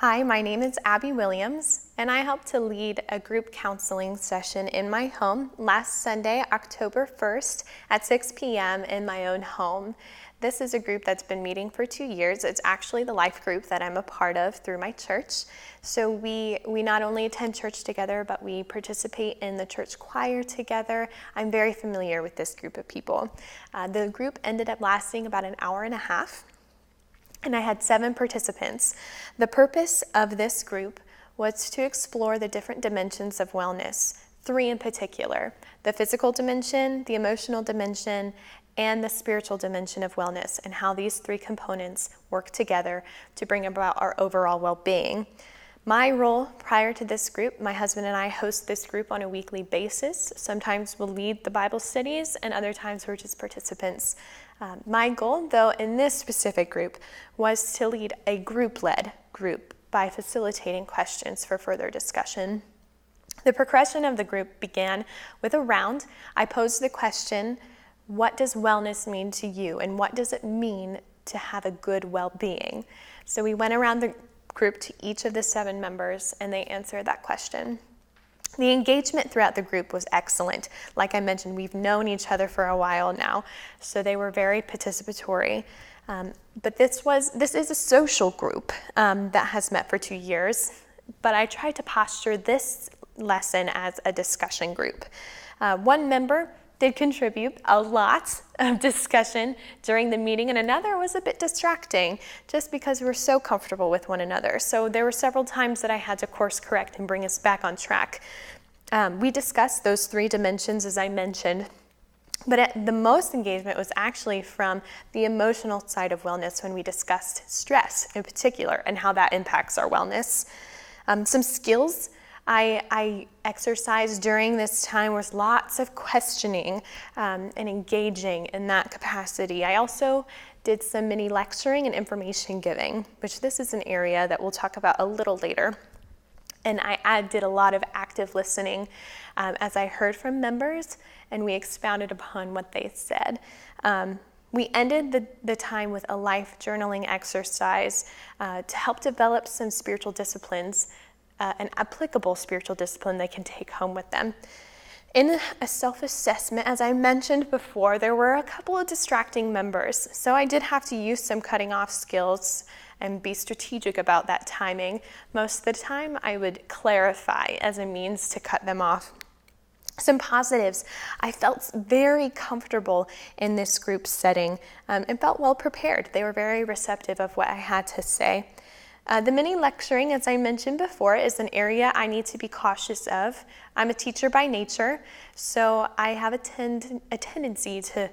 Hi, my name is Abby Williams, and I helped to lead a group counseling session in my home last Sunday, October 1st at 6 p.m. in my own home. This is a group that's been meeting for 2 years. It's actually the life group that I'm a part of through my church. So we not only attend church together, but we participate in the church choir together. I'm very familiar with this group of people. The group ended up lasting about an hour and a half. And I had 7 participants. The purpose of this group was to explore the different dimensions of wellness, 3 in particular: the physical dimension, the emotional dimension, and the spiritual dimension of wellness, and how these 3 components work together to bring about our overall well-being. My role prior to this group, my husband and I host this group on a weekly basis. Sometimes we'll lead the Bible studies, and other times we're just participants. My goal, though, in this specific group was to lead a group-led group by facilitating questions for further discussion. The progression of the group began with a round. I posed the question, what does wellness mean to you, and what does it mean to have a good well-being? So we went around the group to each of the 7 members, and they answered that question. The engagement throughout the group was excellent. Like I mentioned, we've known each other for a while now, so they were very participatory. But this is a social group that has met for 2 years, but I tried to posture this lesson as a discussion group. One member did contribute a lot of discussion during the meeting, and another was a bit distracting just because we were so comfortable with one another. So there were several times that I had to course correct and bring us back on track. We discussed those 3 dimensions, as I mentioned, but the most engagement was actually from the emotional side of wellness when we discussed stress in particular and how that impacts our wellness. Some skills I exercised during this time was lots of questioning and engaging in that capacity. I also did some mini lecturing and information giving, which this is an area that we'll talk about a little later. And I did a lot of active listening as I heard from members, and we expounded upon what they said. We ended the time with a life journaling exercise to help develop some spiritual disciplines, an applicable spiritual discipline they can take home with them. In a self-assessment, as I mentioned before, there were a couple of distracting members, so I did have to use some cutting off skills and be strategic about that timing. Most of the time, I would clarify as a means to cut them off. Some positives: I felt very comfortable in this group setting and felt well prepared. They were very receptive of what I had to say. The mini lecturing, as I mentioned before, is an area I need to be cautious of. I'm a teacher by nature, so I have a tendency to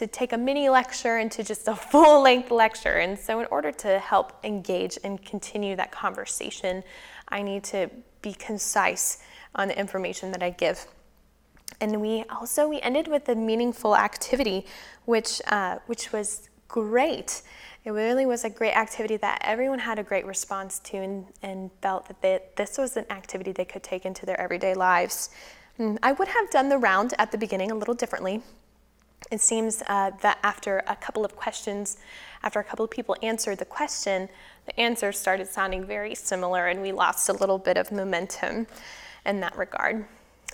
take a mini lecture into just a full-length lecture. And so in order to help engage and continue that conversation, I need to be concise on the information that I give. And we ended with a meaningful activity, which was great. It really was a great activity that everyone had a great response to and felt that this was an activity they could take into their everyday lives. I would have done the round at the beginning a little differently. It seems that after a couple of people answered the question, the answers started sounding very similar, and we lost a little bit of momentum in that regard.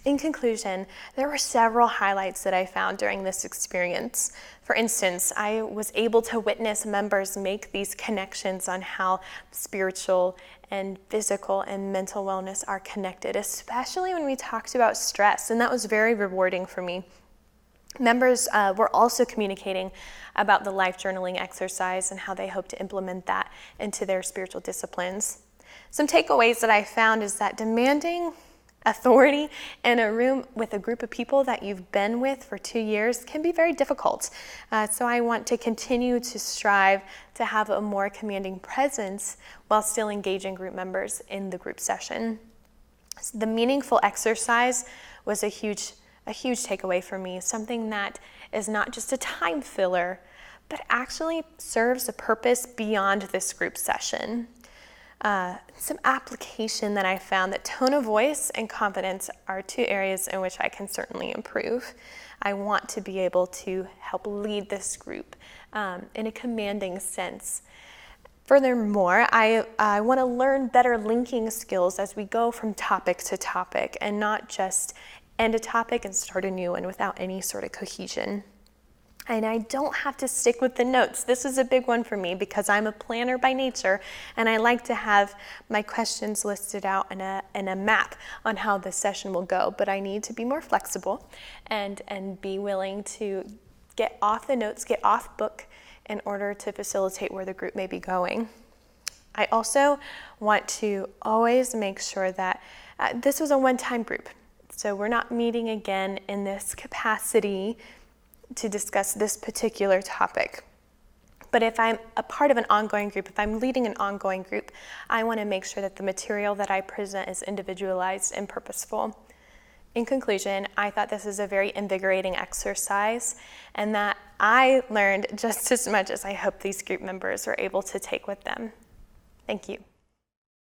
In conclusion, there were several highlights that I found during this experience. For instance, I was able to witness members make these connections on how spiritual and physical and mental wellness are connected, especially when we talked about stress, and that was very rewarding for me. Members were also communicating about the life journaling exercise and how they hope to implement that into their spiritual disciplines. Some takeaways that I found is that demanding authority in a room with a group of people that you've been with for 2 years can be very difficult. So I want to continue to strive to have a more commanding presence while still engaging group members in the group session. So the meaningful exercise was a huge takeaway for me, something that is not just a time filler, but actually serves a purpose beyond this group session. Some application that I found: that tone of voice and confidence are 2 areas in which I can certainly improve. I want to be able to help lead this group in a commanding sense. Furthermore, I want to learn better linking skills as we go from topic to topic and not just end a topic and start a new one without any sort of cohesion. And I don't have to stick with the notes. This is a big one for me because I'm a planner by nature, and I like to have my questions listed out in a map on how the session will go. But I need to be more flexible and be willing to get off the notes, get off book in order to facilitate where the group may be going. I also want to always make sure that this was a one-time group. So we're not meeting again in this capacity to discuss this particular topic. But if I'm a part of an ongoing group, if I'm leading an ongoing group, I want to make sure that the material that I present is individualized and purposeful. In conclusion, I thought this was a very invigorating exercise and that I learned just as much as I hope these group members were able to take with them. Thank you.